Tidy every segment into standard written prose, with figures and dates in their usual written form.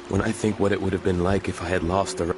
When I think what it would have been like if I had lost the...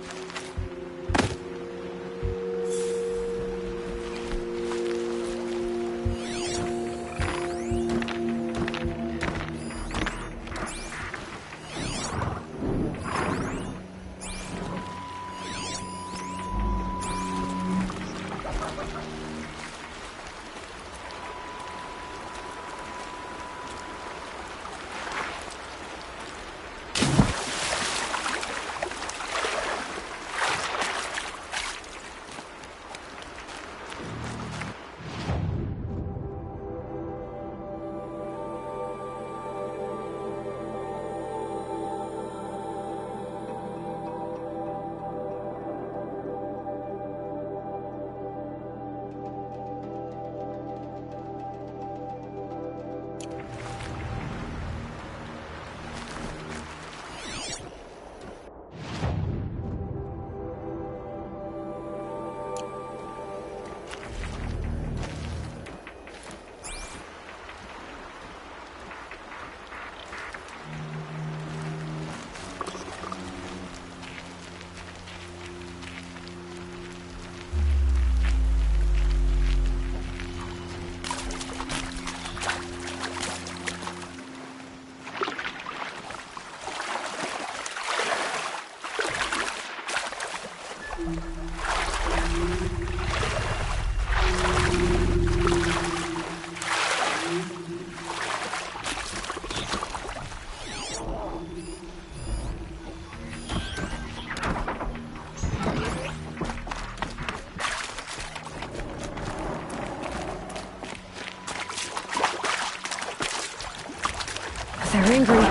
They're angry.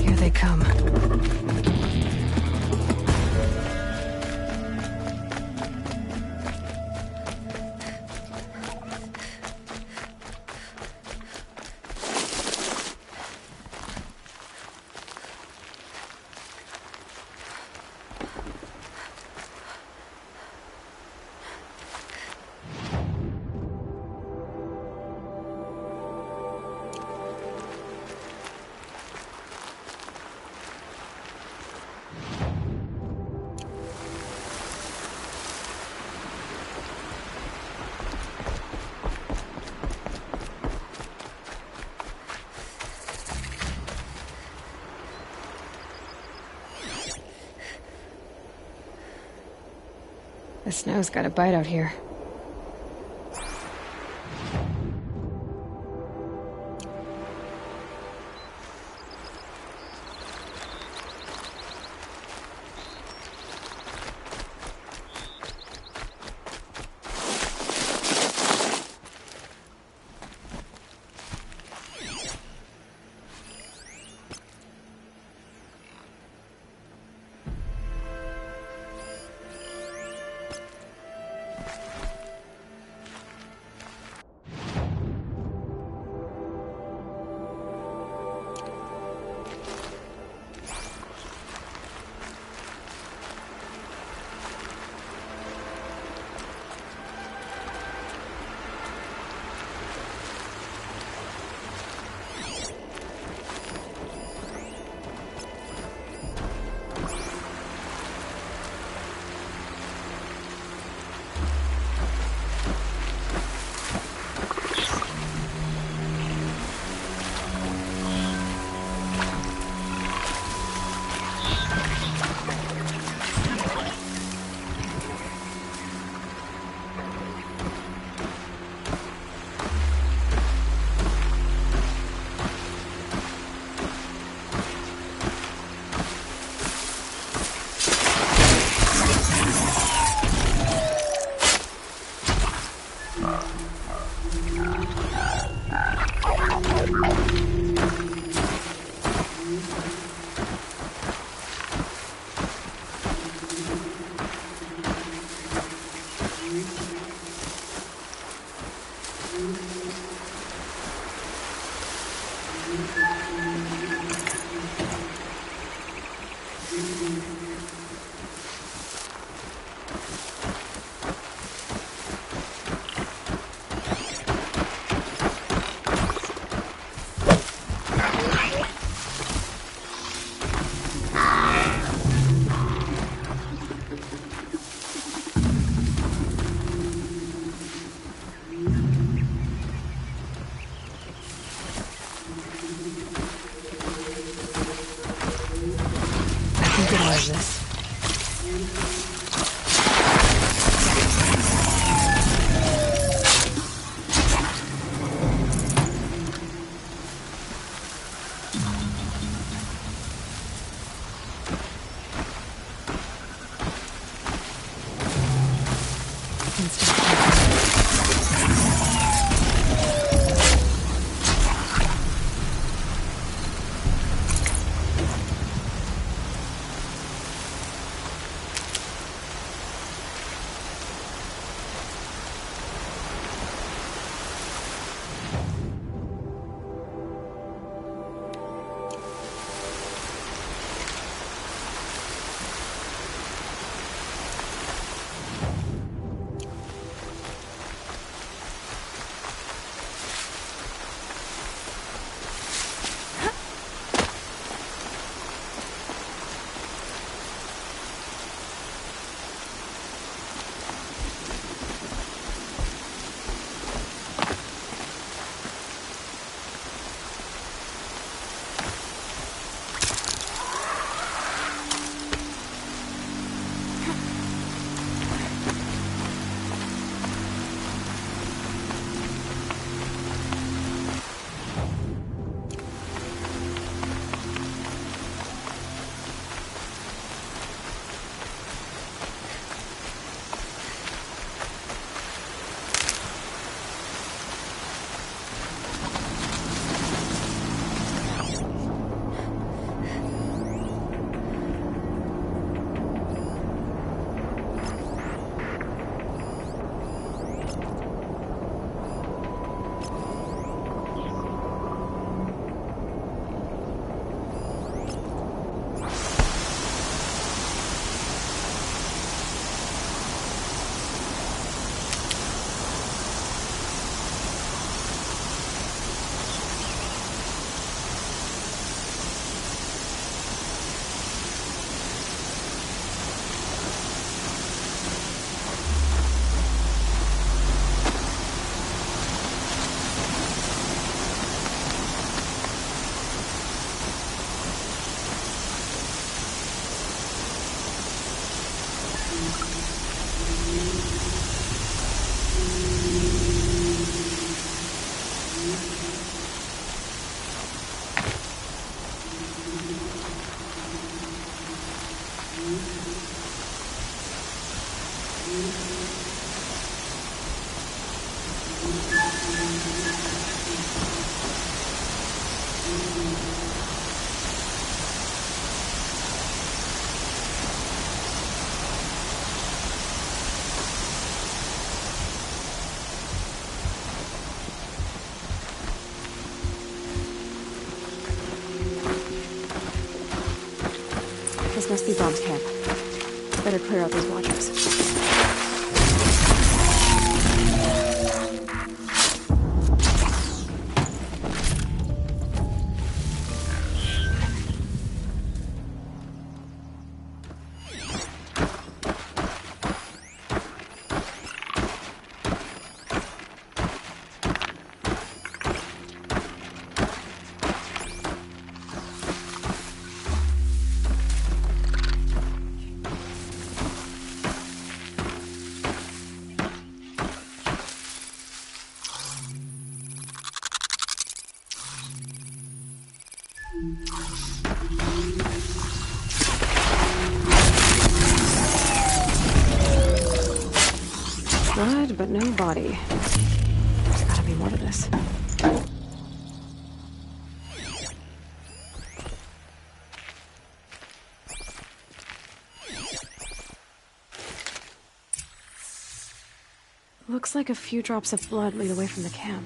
Here they come. The snow's got a bite out here. was this? This must be Brom's camp. Better clear out these watchers. Blood, but no body. There's gotta be more to this. Looks like a few drops of blood lead away from the camp.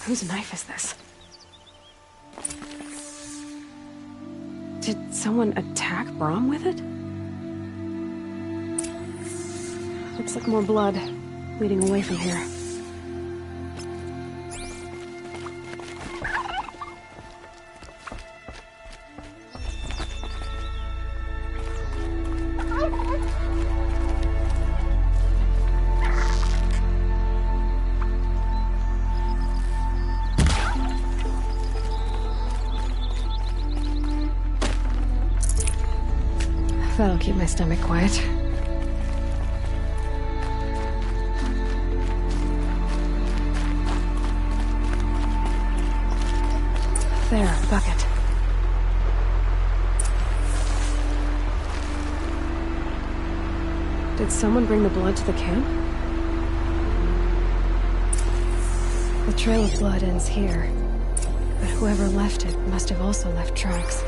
Whose knife is this? Did someone attack Brom with it? Looks like more blood. leading away from here. That'll keep my stomach quiet. There, the bucket. Did someone bring the blood to the camp? The trail of blood ends here, but whoever left it must have also left tracks.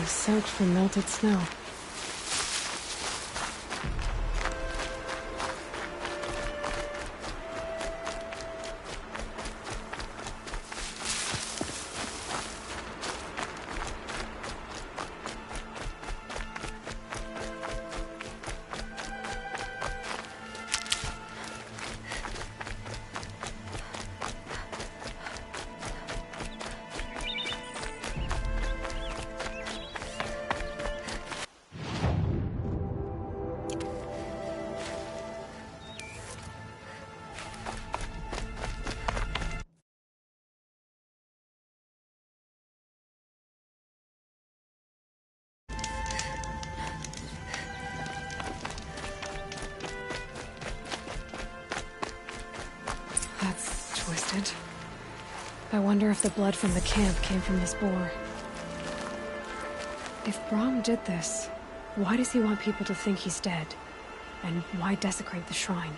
Soaked from melted snow. Twisted. I wonder if the blood from the camp came from this boar. If Brahm did this, why does he want people to think he's dead? And why desecrate the shrine?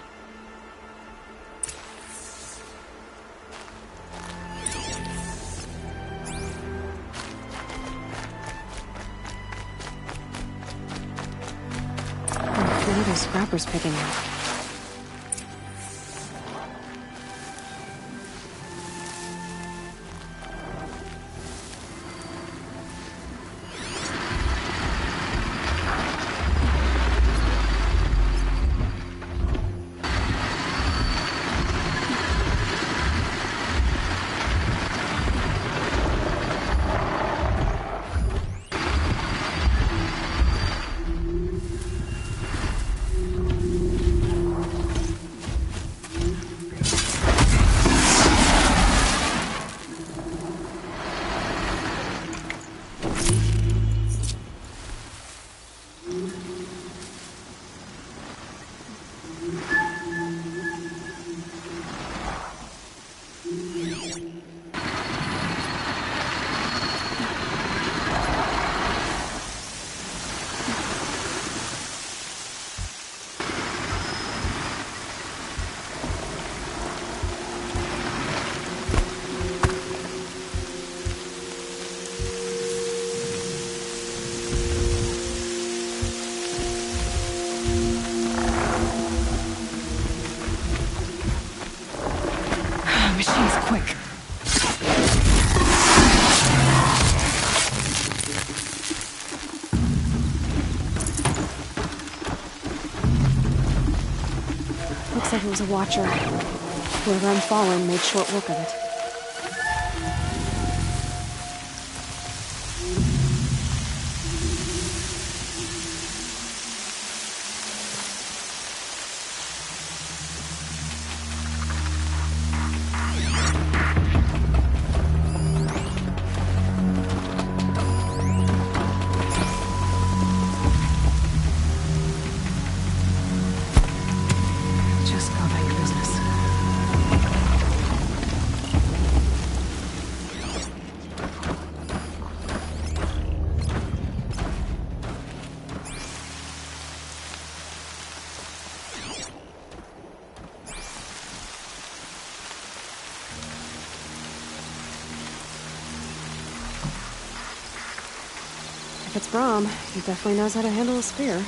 What are these scrappers picking up? Looks like it was a watcher. Whoever I'm following made short work of it. Just go about your business. If it's Brahm, he definitely knows how to handle a spear.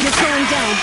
You're slowing down.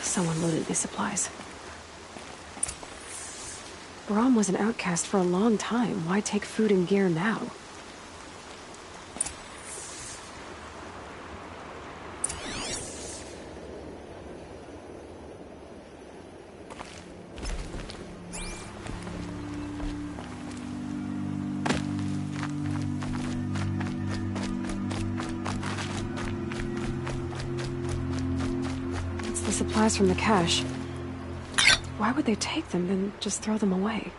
Someone looted these supplies. Brahm was an outcast for a long time. Why take food and gear now? The supplies from the cache. Why would they take them, then just throw them away?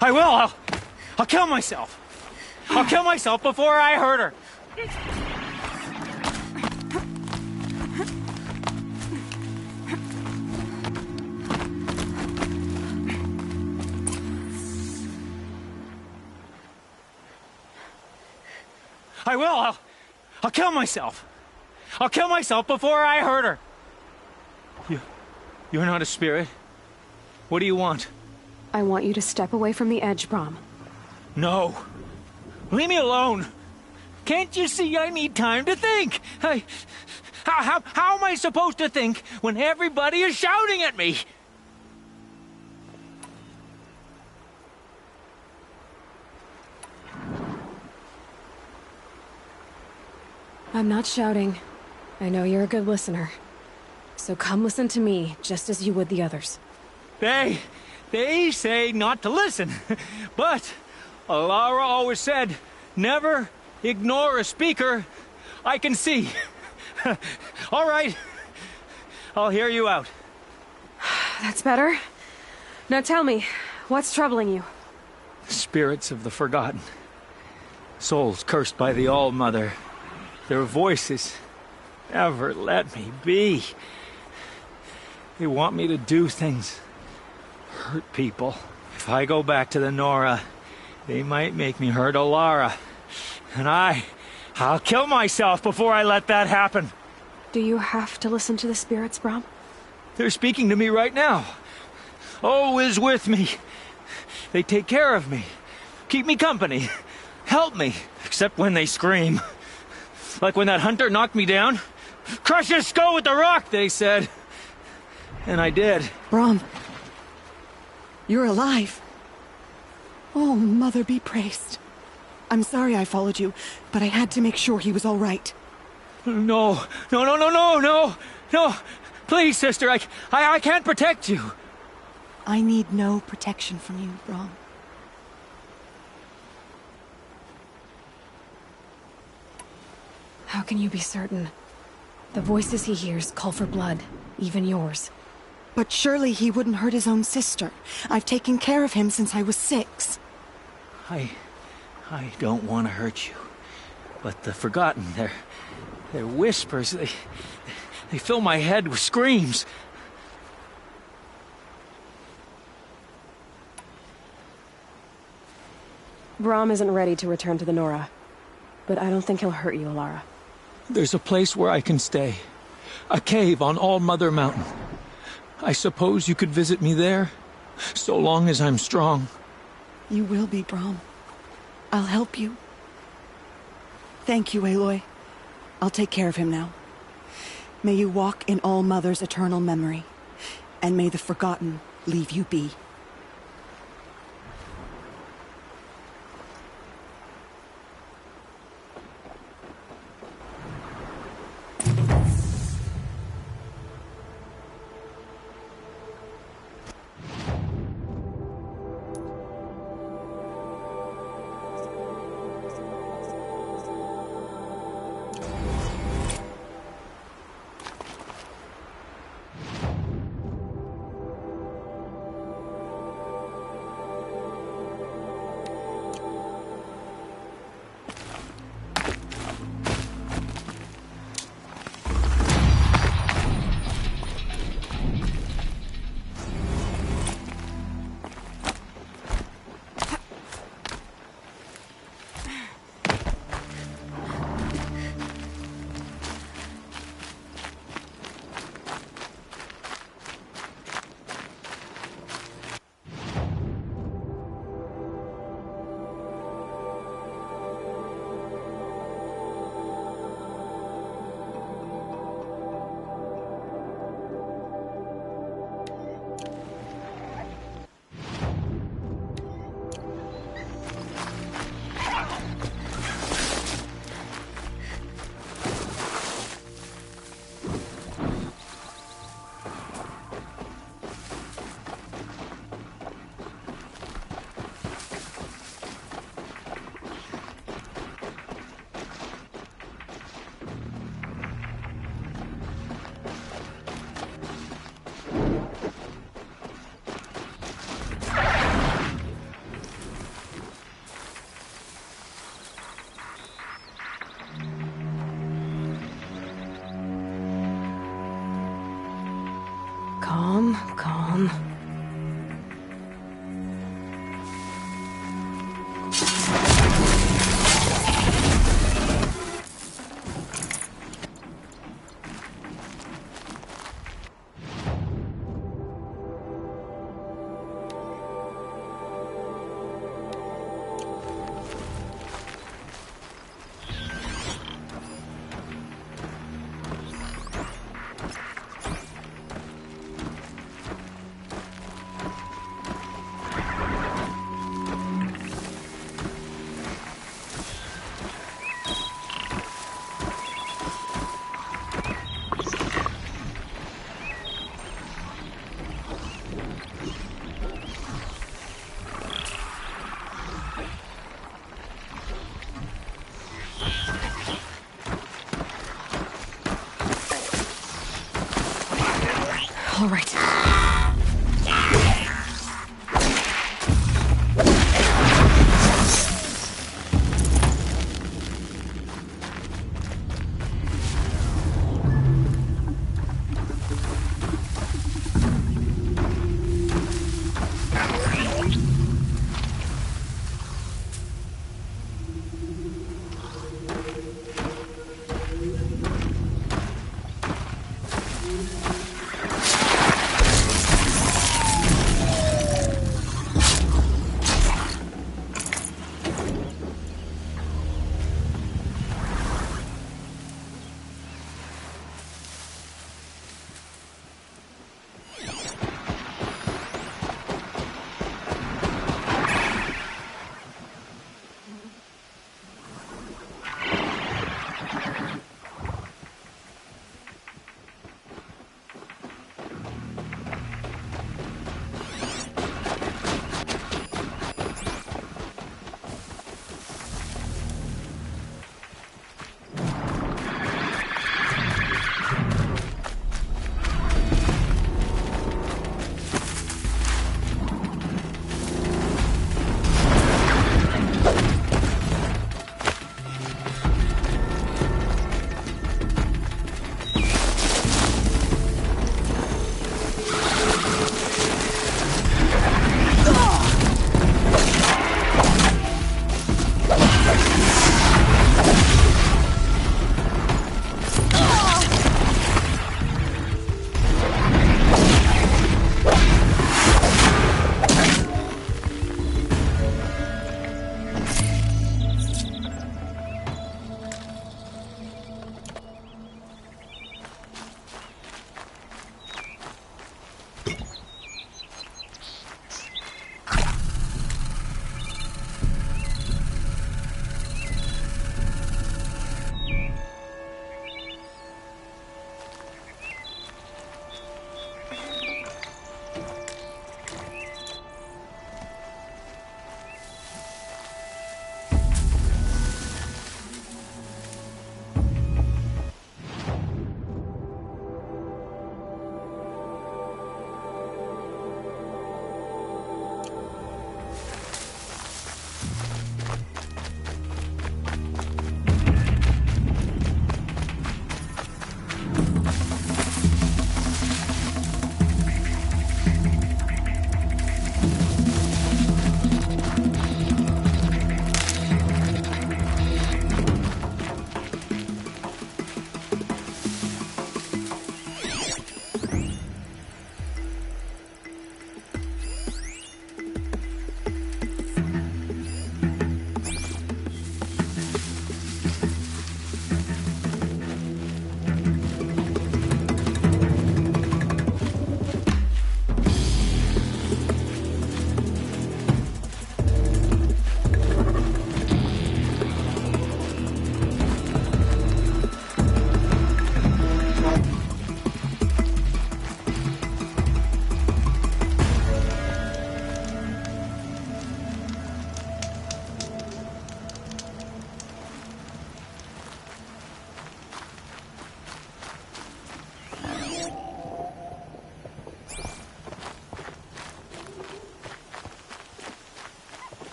I will! I'll kill myself! I'll kill myself before I hurt her! I will! I'll kill myself! I'll kill myself before I hurt her! You're not a spirit. What do you want? I want you to step away from the edge, Brahm. No. Leave me alone. Can't you see I need time to think? How am I supposed to think when everybody is shouting at me? I'm not shouting. I know you're a good listener. So come listen to me, just as you would the others. They say not to listen. But Alara always said, never ignore a speaker I can see. All right. I'll hear you out. That's better. Now tell me, what's troubling you? Spirits of the forgotten. Souls cursed by the All-Mother. Their voices never let me be. They want me to do things. Hurt people. If I go back to the Nora, they might make me hurt Alara. And I'll kill myself before I let that happen. Do you have to listen to the spirits, Brom? They're speaking to me right now. Oh is with me. They take care of me. Keep me company. Help me. Except when they scream. Like when that hunter knocked me down. Crush his skull with the rock, they said. And I did. Brom, you're alive. Oh, Mother be praised. I'm sorry I followed you, but I had to make sure he was all right. No. Please, sister, I can't protect you. I need no protection from you, Brom. How can you be certain? The voices he hears call for blood, even yours. But surely he wouldn't hurt his own sister. I've taken care of him since I was 6. I don't want to hurt you. But the Forgotten, their whispers, they fill my head with screams. Brom isn't ready to return to the Nora. But I don't think he'll hurt you, Alara. There's a place where I can stay. A cave on All-Mother Mountain. I suppose you could visit me there, so long as I'm strong. You will be, Brom. I'll help you. Thank you, Aloy. I'll take care of him now. May you walk in All-Mother's eternal memory, and may the Forgotten leave you be. Calm. All right.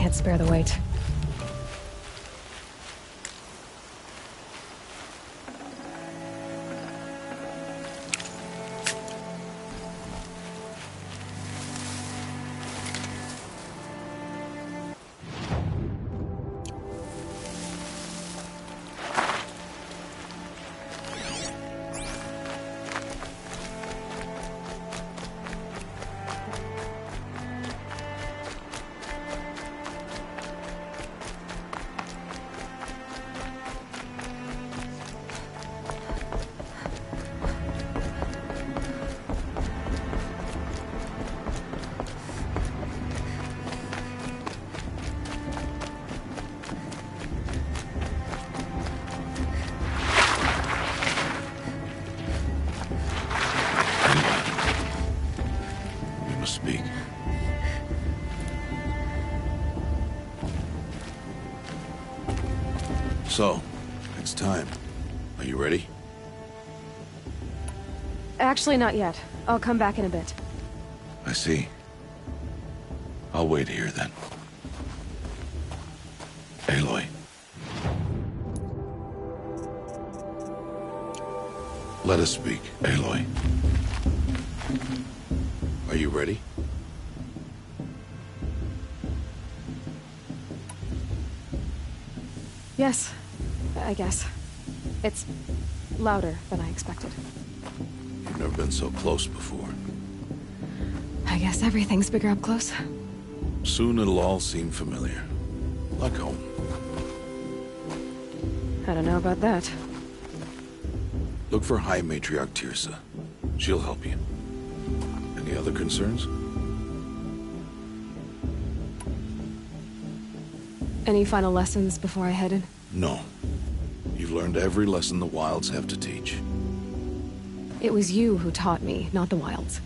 Can't spare the weight. So, it's time. Are you ready? Actually, not yet. I'll come back in a bit. I see. I'll wait here then. Aloy. Let us speak, Aloy. Are you ready? Yes, I guess. It's louder than I expected. You've never been so close before. I guess everything's bigger up close. Soon it'll all seem familiar. Like home. I don't know about that. Look for High Matriarch Teersa. She'll help you. Any other concerns? Any final lessons before I head in? No. You've learned every lesson the Wilds have to teach. It was you who taught me, not the Wilds.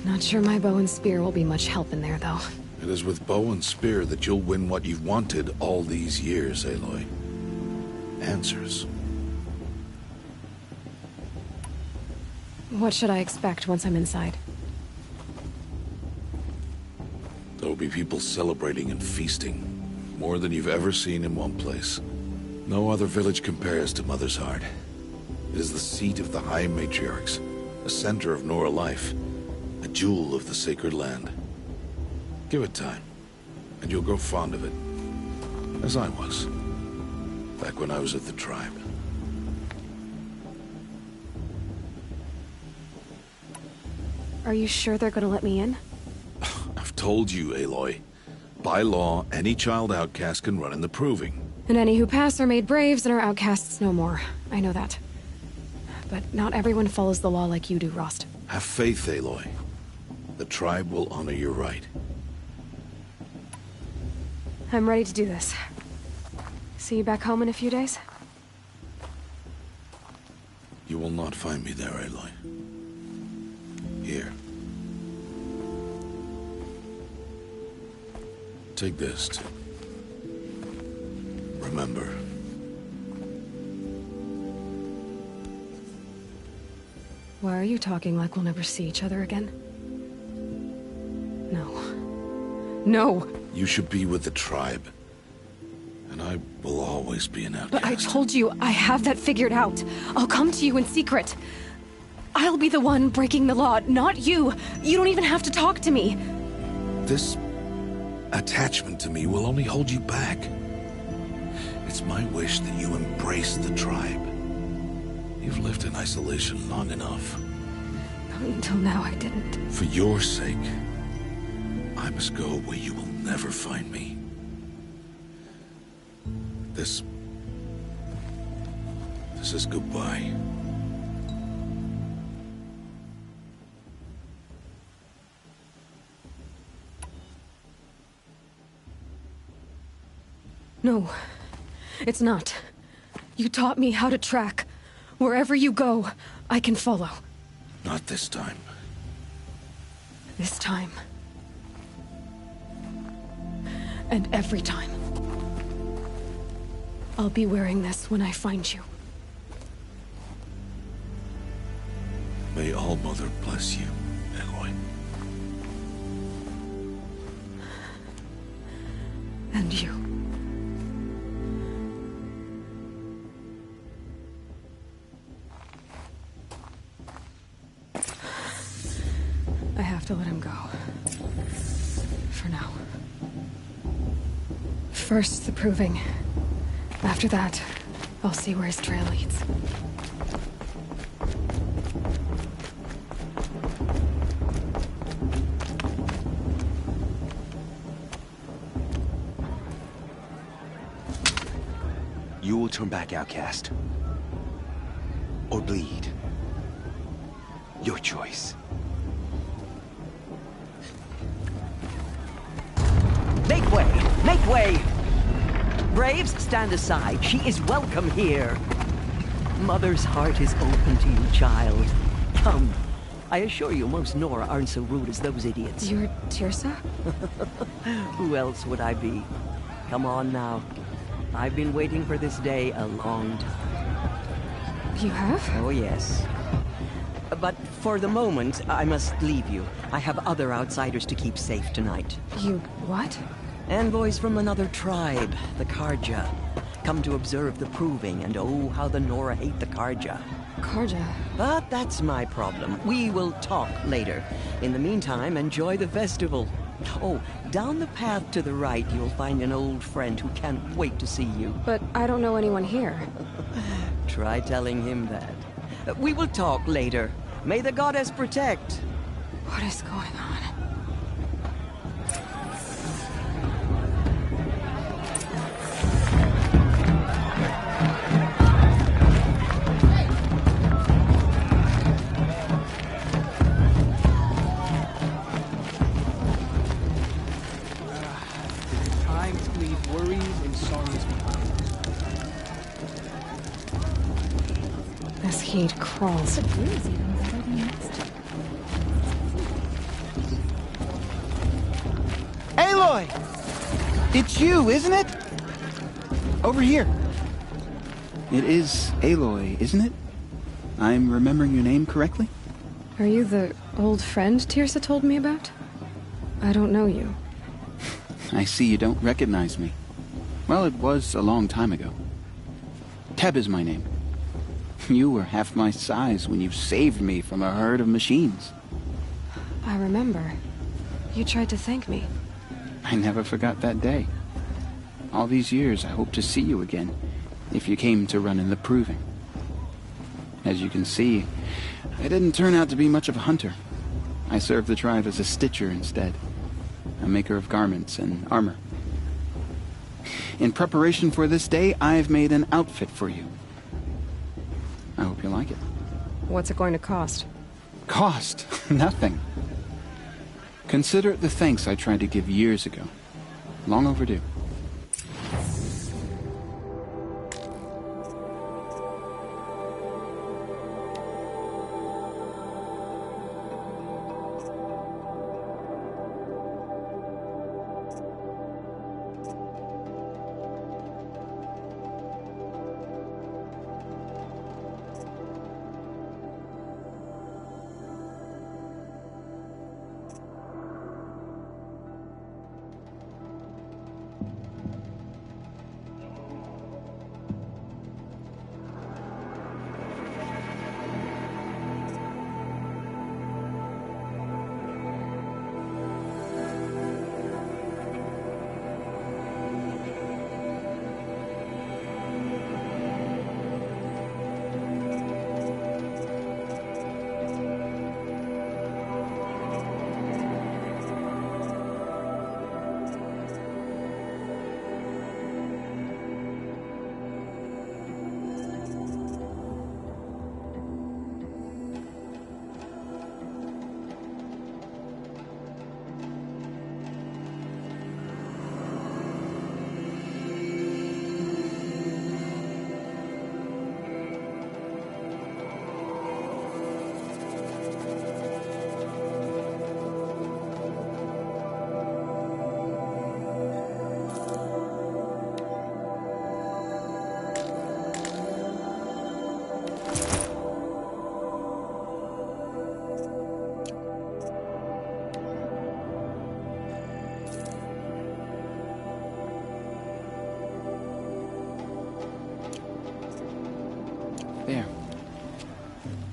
Not sure my bow and spear will be much help in there, though. It is with bow and spear that you'll win what you've wanted all these years, Aloy. Answers. What should I expect once I'm inside? There will be people celebrating and feasting. More than you've ever seen in one place. No other village compares to Mother's Heart. It is the seat of the High Matriarchs, a center of Nora life, a jewel of the sacred land. Give it time, and you'll grow fond of it. As I was, back when I was at the tribe. Are you sure they're gonna let me in? I've told you, Aloy. By law, any child outcast can run in the Proving. And any who pass are made braves and are outcasts no more. I know that. But not everyone follows the law like you do, Rost. Have faith, Aloy. The tribe will honor your right. I'm ready to do this. See you back home in a few days? You will not find me there, Aloy. Here. Take this to remember. Why are you talking like we'll never see each other again? No. No! You should be with the tribe. And I will always be an outcast. But I told you, I have that figured out. I'll come to you in secret. I'll be the one breaking the law, not you. You don't even have to talk to me. This attachment to me will only hold you back. It's my wish that you embrace the tribe. You've lived in isolation long enough. Until now, I didn't. For your sake, I must go where you will never find me. This is goodbye. No, it's not. You taught me how to track. Wherever you go, I can follow. Not this time. This time. And every time. I'll be wearing this when I find you. May All-Mother bless you, Aloy. And you. I have to let him go. For now. First, the Proving. After that, I'll see where his trail leads. You will turn back, outcast. Or bleed. Your choice. Make way! Make way! Braves, stand aside. She is welcome here. Mother's heart is open to you, child. Come. I assure you, most Nora aren't so rude as those idiots. You're Teersa? Who else would I be? Come on now. I've been waiting for this day a long time. You have? Oh, yes. But for the moment, I must leave you. I have other outsiders to keep safe tonight. You what? Envoys from another tribe, the Carja. Come to observe the proving, and oh, how the Nora hate the Carja. Carja. But that's my problem. We will talk later. In the meantime, enjoy the festival. Oh, down the path to the right, you'll find an old friend who can't wait to see you. But I don't know anyone here. Try telling him that. We will talk later. May the goddess protect. What is going on? Time to leave worries and sorrows behind. This heat crawls. Aloy! It's you, isn't it? Over here. It is Aloy, isn't it? I'm remembering your name correctly? Are you the old friend Tirsa told me about? I don't know you. I see you don't recognize me. Well, it was a long time ago. Teb is my name. You were half my size when you saved me from a herd of machines. I remember. You tried to thank me. I never forgot that day. All these years, I hope to see you again, if you came to run in the proving. As you can see, I didn't turn out to be much of a hunter. I served the tribe as a stitcher instead, a maker of garments and armor. In preparation for this day, I've made an outfit for you. I hope you like it. What's it going to cost? Cost? Nothing. Consider it the thanks I tried to give years ago. Long overdue. There.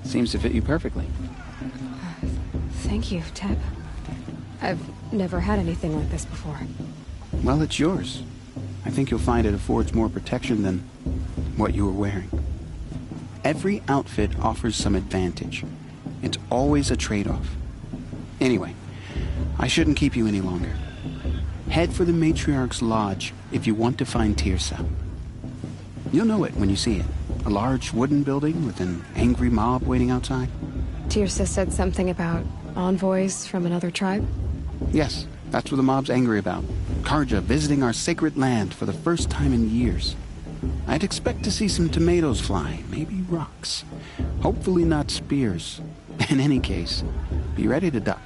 Seems to fit you perfectly. Thank you, Teb. I've never had anything like this before. Well, it's yours. I think you'll find it affords more protection than what you were wearing. Every outfit offers some advantage. It's always a trade-off. Anyway, I shouldn't keep you any longer. Head for the Matriarch's Lodge if you want to find Tirsa. You'll know it when you see it. A large wooden building with an angry mob waiting outside. Tirsa said something about envoys from another tribe? Yes, that's what the mob's angry about. Carja visiting our sacred land for the first time in years. I'd expect to see some tomatoes fly, maybe rocks. Hopefully not spears. In any case, be ready to duck.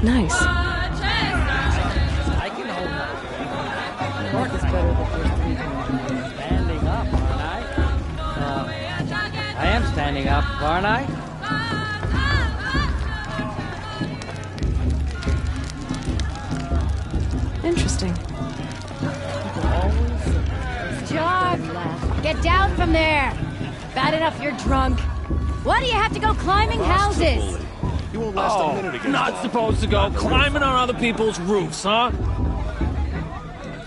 Nice. I can hold up. Mark is better than first three. Standing up, aren't I? I am standing up, aren't I? Interesting. John, get down from there. Bad enough you're drunk. Why do you have to go climbing houses? You won't last a minute against not supposed to go climbing on other people's roofs, huh?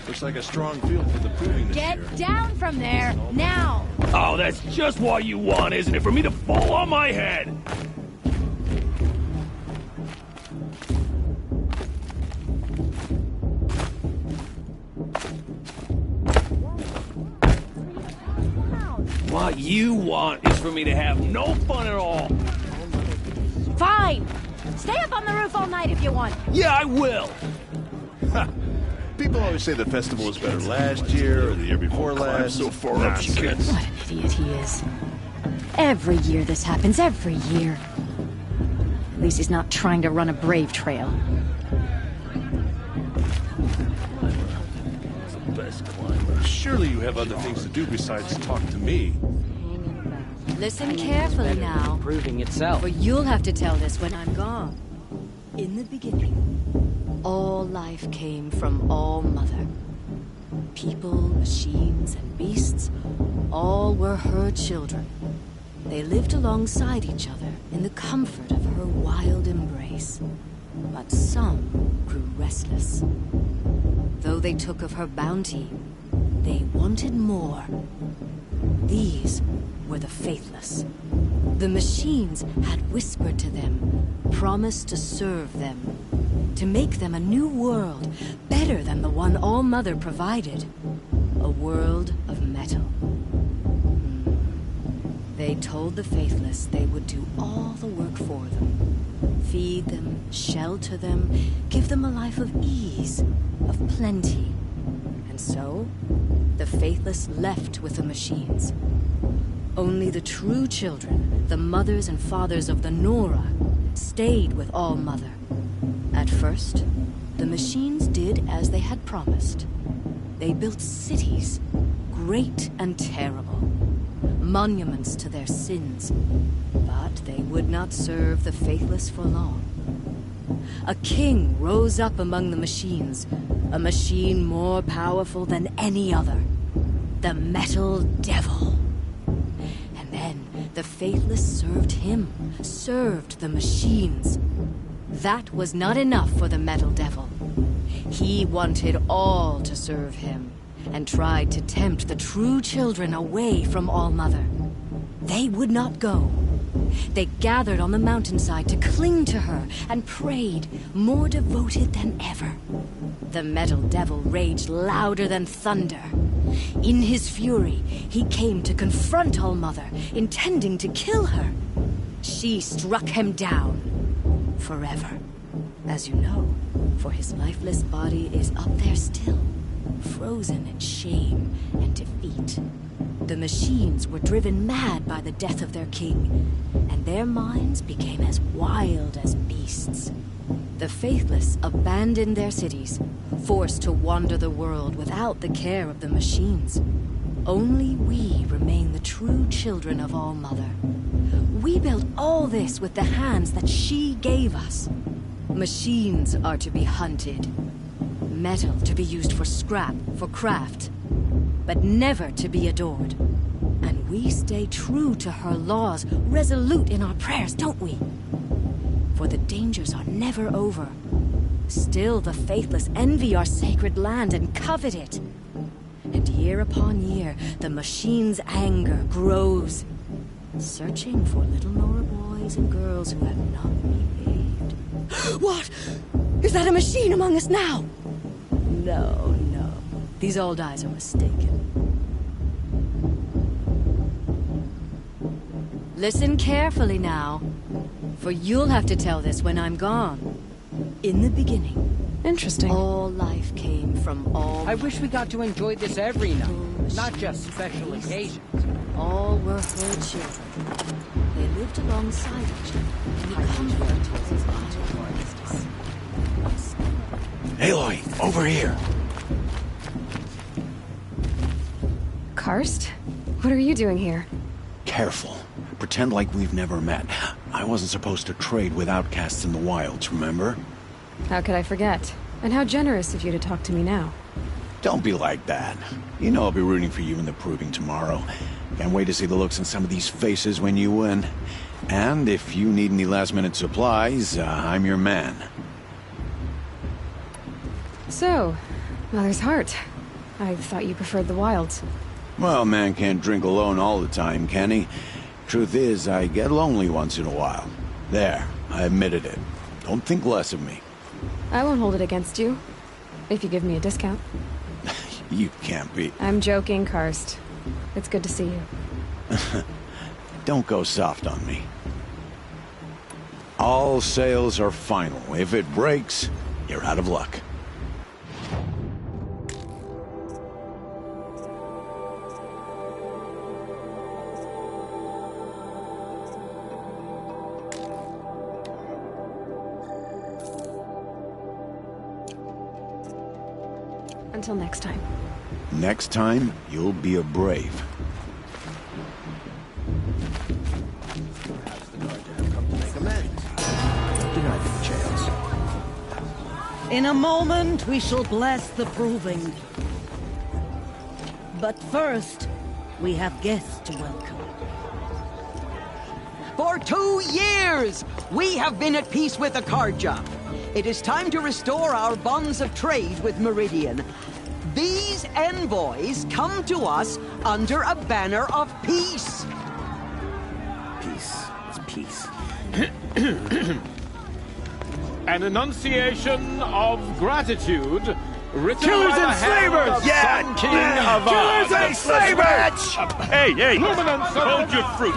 Looks like a strong field for the proving this year. Get down from there, now! Oh, that's just what you want, isn't it? For me to fall on my head! What you want is for me to have no fun at all. Fine! Stay up on the roof all night if you want. Yeah, I will! People always say the festival was better last year or the year before last. So far up she gets. What an idiot he is. Every year this happens, every year. At least he's not trying to run a brave trail. Best climber. Surely you have other things to do besides talk to me. Listen carefully now, Proving itself. or you'll have to tell this when I'm gone. In the beginning, all life came from All Mother. People, machines, and beasts, all were her children. They lived alongside each other in the comfort of her wild embrace. But some grew restless. Though they took of her bounty, they wanted more. These were the faithless. The machines had whispered to them, promised to serve them, to make them a new world, better than the one All Mother provided. A world of metal. They told the faithless they would do all the work for them. Feed them, shelter them, give them a life of ease, of plenty. And so, the faithless left with the machines. Only the true children, the mothers and fathers of the Nora, stayed with All Mother. At first, the machines did as they had promised. They built cities, great and terrible, monuments to their sins, but they would not serve the faithless for long. A king rose up among the machines, a machine more powerful than any other, the Metal Devil. And then the faithless served him, served the machines. That was not enough for the Metal Devil. He wanted all to serve him, and tried to tempt the true children away from All Mother. They would not go. They gathered on the mountainside to cling to her and prayed, more devoted than ever. The Metal Devil raged louder than thunder. In his fury, he came to confront All Mother, intending to kill her. She struck him down forever. As you know, for his lifeless body is up there still, frozen in shame and defeat. The machines were driven mad by the death of their king, and their minds became as wild as beasts. The faithless abandoned their cities, forced to wander the world without the care of the machines. Only we remain the true children of All Mother. We built all this with the hands that she gave us. Machines are to be hunted. Metal to be used for scrap, for craft. But never to be adored. And we stay true to her laws, resolute in our prayers, don't we? For the dangers are never over. Still the faithless envy our sacred land and covet it. And year upon year, the machine's anger grows, searching for little Nora boys and girls who have not behaved. What? Is that a machine among us now? No, no. These old eyes are mistaken. Listen carefully now, for you'll have to tell this when I'm gone. In the beginning, Interesting. all life came from all... I wish we got to enjoy this every night, not just special occasions. All were her children. They lived alongside each other, and he comforted his body. Aloy, over here. Karst? What are you doing here? Careful. Pretend like we've never met. I wasn't supposed to trade with outcasts in the wilds, remember? How could I forget? And how generous of you to talk to me now. Don't be like that. You know I'll be rooting for you in the proving tomorrow. Can't wait to see the looks on some of these faces when you win. And if you need any last-minute supplies, I'm your man. So, Mother's Heart. I thought you preferred the wilds. Well, man can't drink alone all the time, can he? Truth is, I get lonely once in a while. There, I admitted it. Don't think less of me. I won't hold it against you. If you give me a discount. You can't be... I'm joking, Karst. It's good to see you. Don't go soft on me. All sales are final. If it breaks, you're out of luck. Until next time. Next time, you'll be a brave. In a moment, we shall bless the proving. But first, we have guests to welcome. For 2 years, we have been at peace with Akarja. It is time to restore our bonds of trade with Meridian. These envoys come to us under a banner of peace. Peace. It's peace. An enunciation of gratitude written Killers by the and hand slavers! of Yeah! Sun King Avad. Killers and slavers! Hey! Luminance of- Hold your fruit.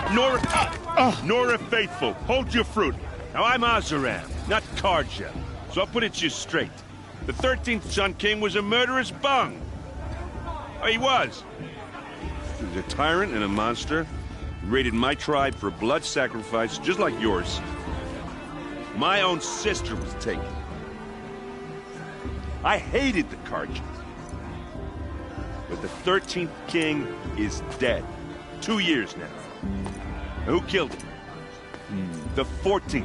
Nora Faithful, hold your fruit. Now, I'm Azaram, not Karja, so I'll put it to you straight. The 13th Sun King was a murderous bung. Oh, he was. He was a tyrant and a monster. He raided my tribe for blood sacrifice, just like yours. My own sister was taken. I hated the Karja. But the 13th King is dead. 2 years now. And who killed him? The 14th.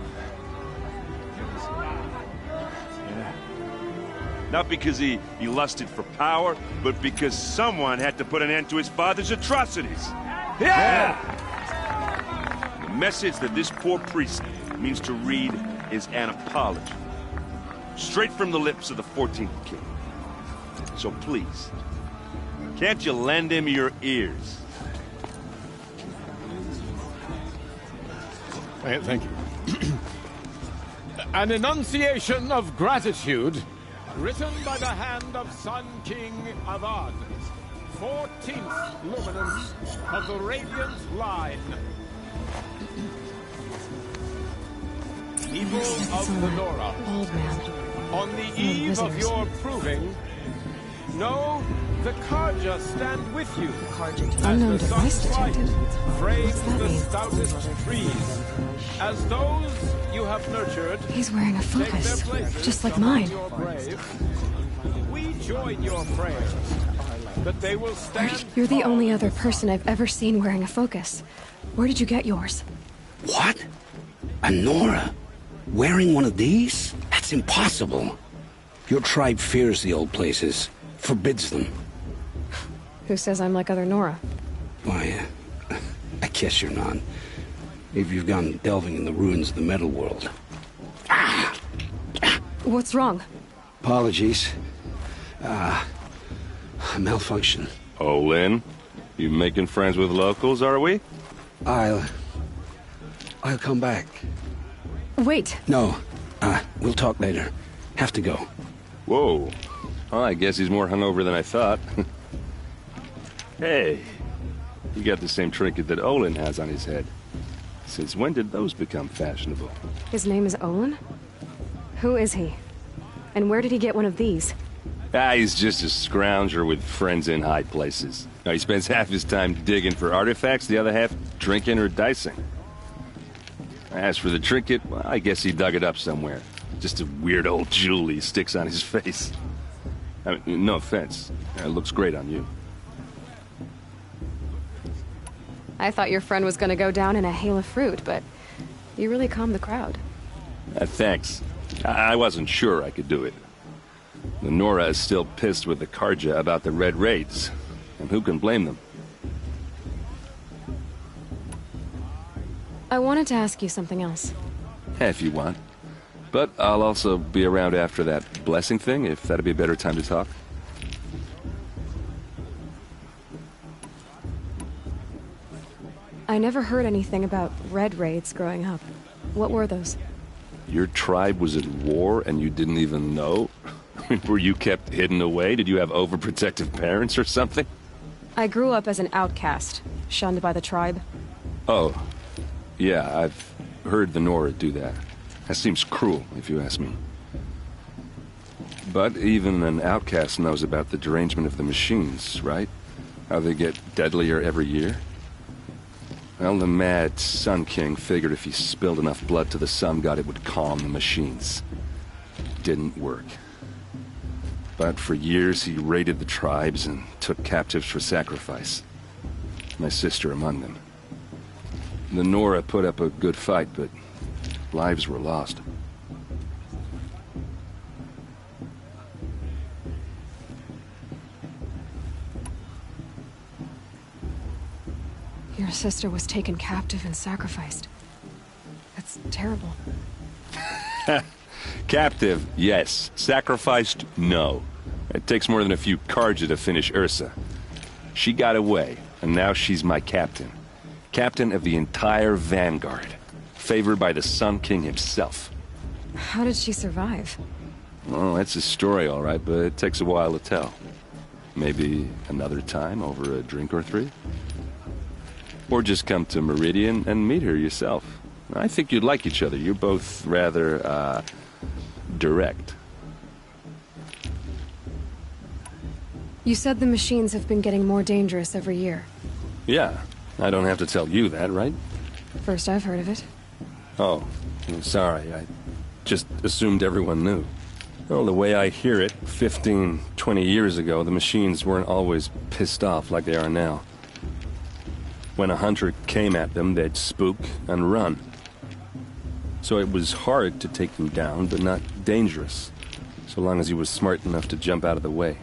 Not because he lusted for power, but because someone had to put an end to his father's atrocities. Yeah! The message that this poor priest means to read is an apology. Straight from the lips of the 14th King. So please, can't you lend him your ears? Thank you. An enunciation of gratitude written by the hand of Sun King Avad, 14th luminance of the Radiant Line. People of the Nora, Old man. on the eve of your proving, know the Karja stand with you. Unknown As the device sun's light detected. frames What's that the mean? stoutest trees. As those you have nurtured, He's wearing a take their focus, places just like among mine. your braves, we join your prayers that they will stand. You're the only other person I've ever seen wearing a focus. Where did you get yours? What? A Nora? Wearing one of these? That's impossible. Your tribe fears the old places, forbids them. Who says I'm like other Nora? Why, I guess you're not. Maybe you've gone delving in the ruins of the metal world. What's wrong? Apologies. A malfunction. Oh, Lynn, you making friends with locals, are we? I'll come back. Wait. No, we'll talk later. Have to go. Whoa. Well, I guess he's more hungover than I thought. Hey, you got the same trinket that Olin has on his head. Since when did those become fashionable? His name is Olin? Who is he? And where did he get one of these? He's just a scrounger with friends in high places. Now, he spends half his time digging for artifacts, the other half drinking or dicing. As for the trinket, well, I guess he dug it up somewhere. Just a weird old jewel he sticks on his face. I mean, no offense. It looks great on you. I thought your friend was gonna go down in a hail of fruit, but you really calmed the crowd. Thanks. I wasn't sure I could do it. The Nora is still pissed with the Carja about the Red Raids, and who can blame them? I wanted to ask you something else. If you want. But I'll also be around after that blessing thing, if that'd be a better time to talk. I never heard anything about Red Raids growing up. What were those? Your tribe was at war and you didn't even know? I mean, were you kept hidden away? Did you have overprotective parents or something? I grew up as an outcast, shunned by the tribe. Oh, yeah, I've heard the Nora do that. That seems cruel, if you ask me. But even an outcast knows about the derangement of the machines, right? How they get deadlier every year? Well, the mad Sun King figured if he spilled enough blood to the Sun God, it would calm the machines. Didn't work. But for years, he raided the tribes and took captives for sacrifice. My sister among them. The Nora put up a good fight, but lives were lost. Your sister was taken captive and sacrificed. That's terrible. Captive, yes. Sacrificed, no. It takes more than a few Carja to finish Ursa. She got away, and now she's my captain. Captain of the entire Vanguard. Favored by the Sun King himself. How did she survive? Well, that's a story, all right, but it takes a while to tell. Maybe another time over a drink or three? Or just come to Meridian and meet her yourself. I think you'd like each other. You're both rather, direct. You said the machines have been getting more dangerous every year. Yeah, I don't have to tell you that, right? First I've heard of it. Oh, I'm sorry. I just assumed everyone knew. Well, the way I hear it, 15, 20 years ago, the machines weren't always pissed off like they are now. When a hunter came at them, they'd spook and run. So it was hard to take them down, but not dangerous, so long as he was smart enough to jump out of the way.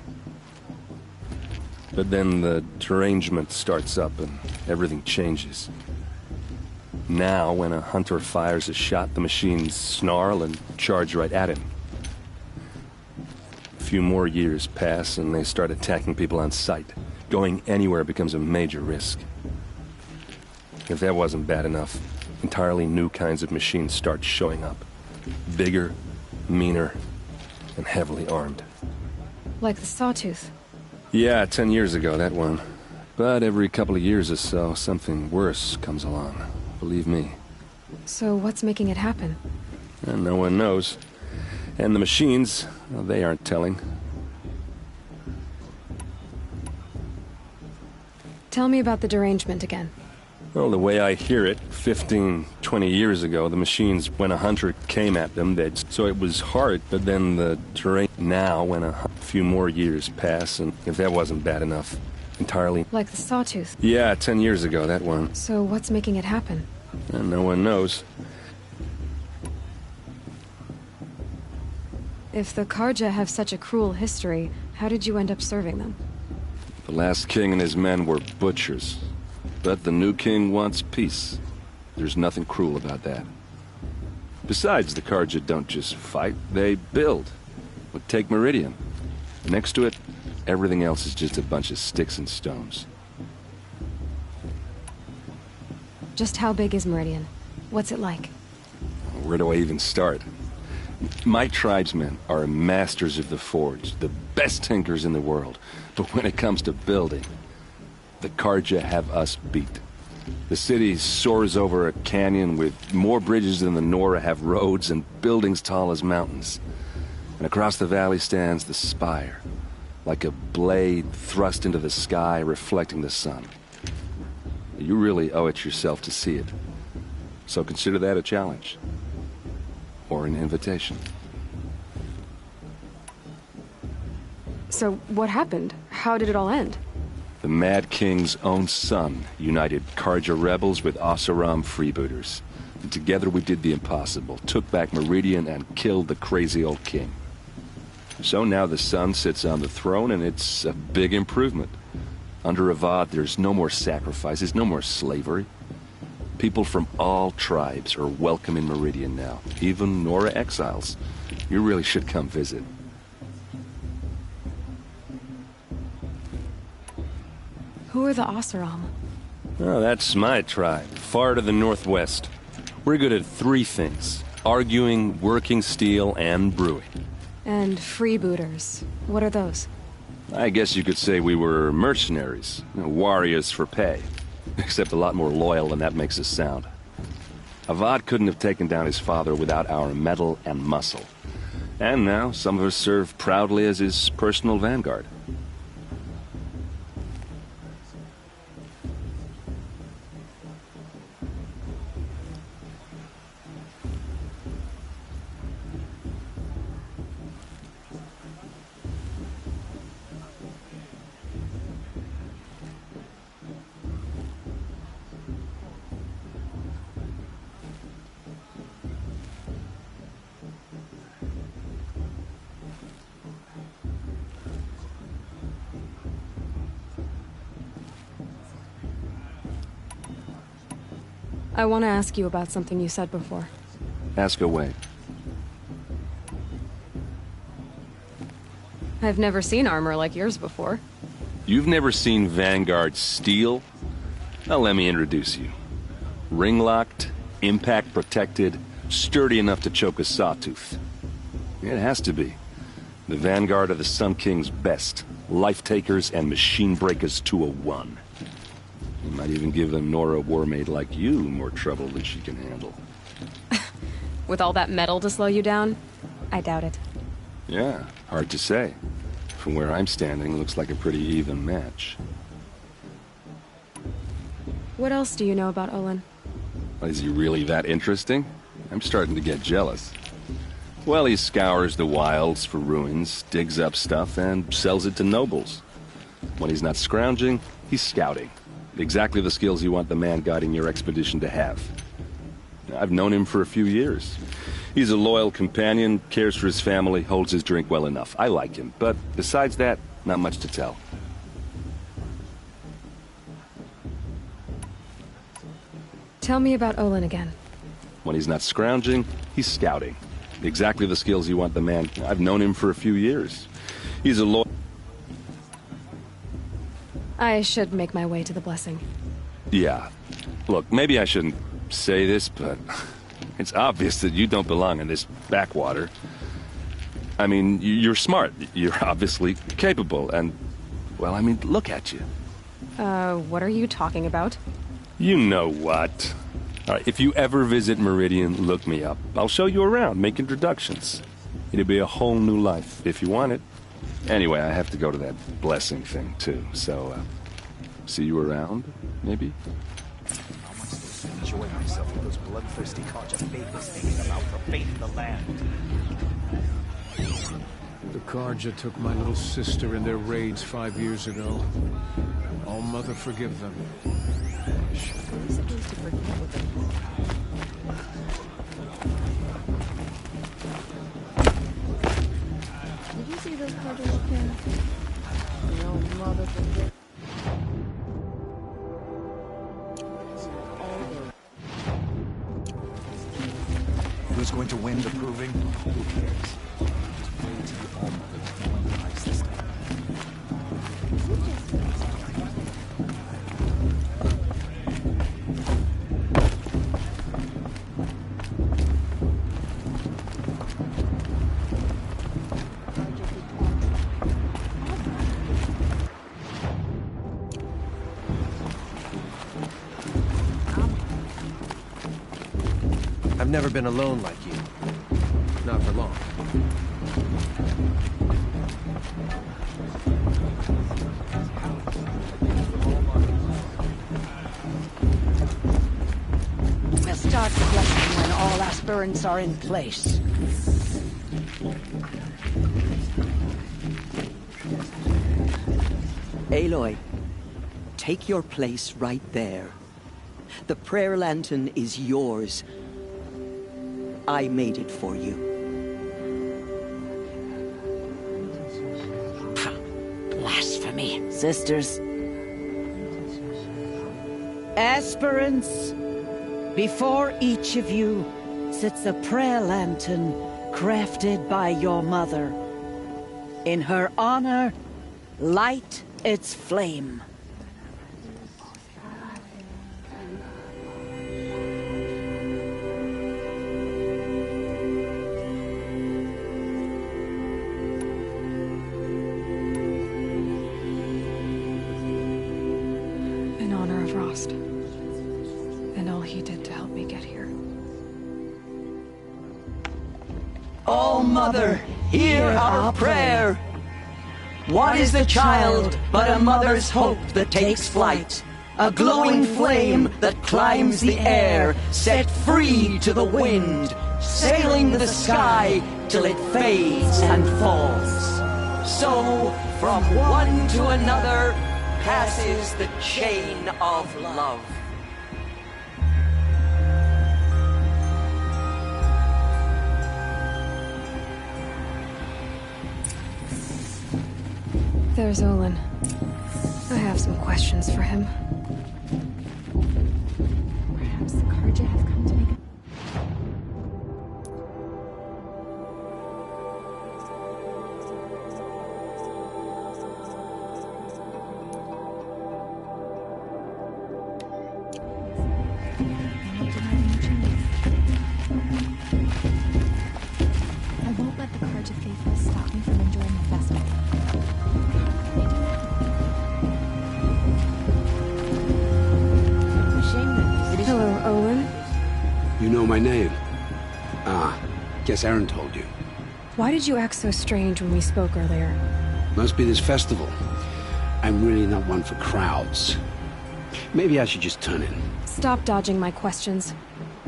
But then the derangement starts up and everything changes. Now, when a hunter fires a shot, the machines snarl and charge right at him. A few more years pass and they start attacking people on sight. Going anywhere becomes a major risk. If that wasn't bad enough, entirely new kinds of machines start showing up. Bigger, meaner, and heavily armed. Like the Sawtooth. Yeah, 10 years ago, that one. But every couple of years or so, something worse comes along. Believe me. So what's making it happen? And no one knows. And the machines, well, they aren't telling. Tell me about the derangement again. Well, the way I hear it, 15, 20 years ago, the machines, when a hunter came at them, so it was hard, but then the terrain, now, when a few more years pass, and if that wasn't bad enough, entirely... Like the Sawtooth? Yeah, 10 years ago, that one. So what's making it happen? And no one knows. If the Carja have such a cruel history, how did you end up serving them? The last king and his men were butchers. But the new king wants peace. There's nothing cruel about that. Besides, the Carja don't just fight, they build. But take Meridian. Next to it, everything else is just a bunch of sticks and stones. Just how big is Meridian? What's it like? Where do I even start? My tribesmen are masters of the forge, the best tinkers in the world. But when it comes to building, the Carja have us beat. The city soars over a canyon with more bridges than the Nora have roads and buildings tall as mountains. And across the valley stands the spire, like a blade thrust into the sky reflecting the sun. You really owe it yourself to see it. So consider that a challenge. Or an invitation. So, what happened? How did it all end? The Mad King's own son united Carja rebels with Oseram freebooters. And together we did the impossible, took back Meridian and killed the crazy old king. So now the son sits on the throne and it's a big improvement. Under Avad there's no more sacrifices, no more slavery. People from all tribes are welcome in Meridian now, even Nora exiles. You really should come visit. Who are the Oseram? Oh, that's my tribe, far to the northwest. We're good at 3 things: arguing, working steel, and brewing. And freebooters. What are those? I guess you could say we were mercenaries, warriors for pay. Except a lot more loyal than that makes us sound. Avad couldn't have taken down his father without our metal and muscle. And now some of us serve proudly as his personal vanguard. I want to ask you about something you said before. Ask away. I've never seen armor like yours before. You've never seen Vanguard steel? Now let me introduce you. Ring-locked, impact-protected, sturdy enough to choke a sawtooth. It has to be. The Vanguard of the Sun King's best. Life-takers and machine-breakers to a 1. You might even give a Nora warmaid like you more trouble than she can handle. With all that metal to slow you down? I doubt it. Yeah, hard to say. From where I'm standing, looks like a pretty even match. What else do you know about Olin? Is he really that interesting? I'm starting to get jealous. Well, he scours the wilds for ruins, digs up stuff, and sells it to nobles. When he's not scrounging, he's scouting. Exactly the skills you want the man guiding your expedition to have. I've known him for a few years. He's a loyal companion, cares for his family, holds his drink well enough. I like him, but besides that, not much to tell. Tell me about Olin again. When he's not scrounging, he's scouting. Exactly the skills you want the man... I've known him for a few years. He's a loyal... I should make my way to the blessing. Yeah. Look, maybe I shouldn't say this, but it's obvious that you don't belong in this backwater. I mean, you're smart. You're obviously capable, and... well, I mean, look at you. What are you talking about? You know what. All right, if you ever visit Meridian, look me up. I'll show you around, make introductions. It'll be a whole new life, if you want it. Anyway, I have to go to that blessing thing, too, so, see you around, maybe? I want to enjoy myself with those bloodthirsty Carja faithless thinking about profaning the land. The Carja took my little sister in their raids 5 years ago. All Mother forgive them. Did you see those Carja looking? No mother forget. Who's going to win the proving? Who cares? Just wait till the All-Mother finalizes this thing. I've never been alone like you. Not for long. We'll start collecting when all aspirants are in place. Aloy, take your place right there. The prayer lantern is yours. I made it for you. Blasphemy. Sisters. Aspirants, before each of you sits a prayer lantern crafted by your mother. In her honor, light its flame. In honor of Rost. And all he did to help me get here. Oh, Mother, hear our prayer! What is the child but a mother's hope that takes flight? A glowing flame that climbs the air, set free to the wind, sailing the sky till it fades and falls. So, from one to another, passes the chain of love. There's Olin. I have some questions for him. Perhaps Karja have come to make a... I won't let the Karja faithless stop me from enjoying the festival. Hello, Olin. You know my name? Ah, guess Aaron told you. Why did you act so strange when we spoke earlier? Must be this festival. I'm really not one for crowds. Maybe I should just turn in. Stop dodging my questions.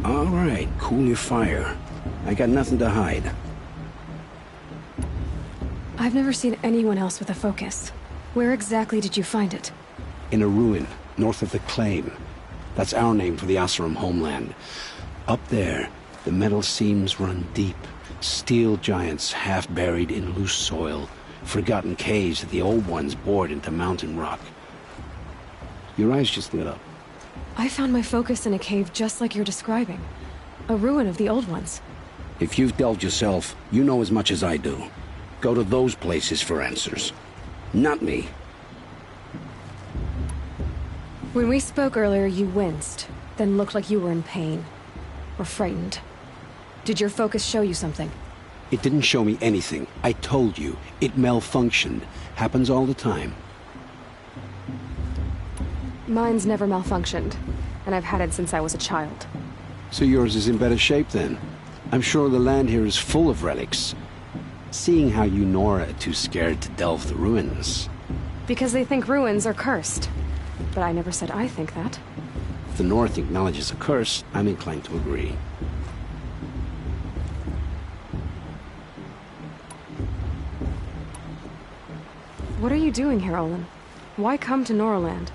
All right, cool your fire. I got nothing to hide. I've never seen anyone else with a focus. Where exactly did you find it? In a ruin, north of the Claim. That's our name for the Oseram homeland. Up there, the metal seams run deep. Steel giants half buried in loose soil. Forgotten caves that the old ones bored into mountain rock. Your eyes just lit up. I found my focus in a cave just like you're describing. A ruin of the old ones. If you've delved yourself, you know as much as I do. Go to those places for answers. Not me. When we spoke earlier, you winced, then looked like you were in pain. Or frightened. Did your focus show you something? It didn't show me anything. I told you. It malfunctioned. Happens all the time. Mine's never malfunctioned, and I've had it since I was a child. So yours is in better shape then. I'm sure the land here is full of relics. Seeing how you Nora are too scared to delve the ruins. Because they think ruins are cursed. But I never said I think that. If the North acknowledges a curse, I'm inclined to agree. What are you doing here, Olin? Why come to Noraland?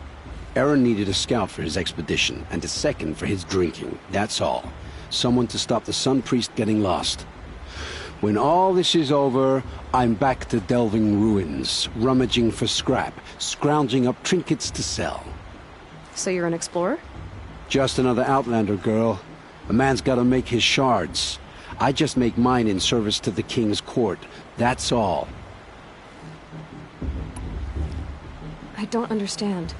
Aaron needed a scout for his expedition, and a second for his drinking. That's all. Someone to stop the Sun Priest getting lost. When all this is over, I'm back to delving ruins, rummaging for scrap, scrounging up trinkets to sell. So you're an explorer? Just another Outlander, girl. A man's gotta make his shards. I just make mine in service to the King's court. That's all. I don't understand.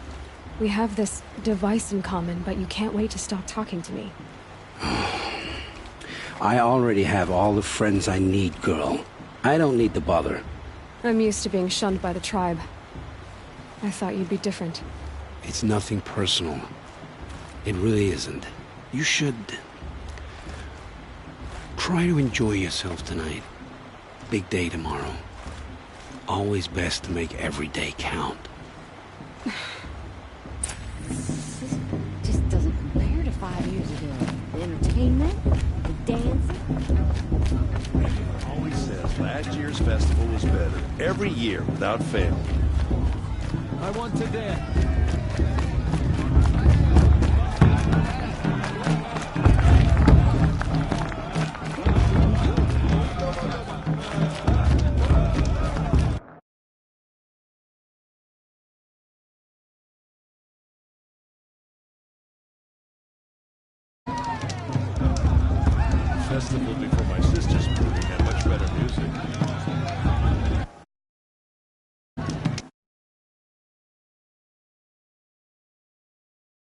We have this device in common, but you can't wait to stop talking to me. I already have all the friends I need, girl. I don't need the bother. I'm used to being shunned by the tribe. I thought you'd be different. It's nothing personal. It really isn't. You should... Try to enjoy yourself tonight. Big day tomorrow. Always best to make every day count. This just doesn't compare to 5 years ago. The entertainment, the dancing. Always says last year's festival was better. Every year, without fail. I want to dance. Festival before my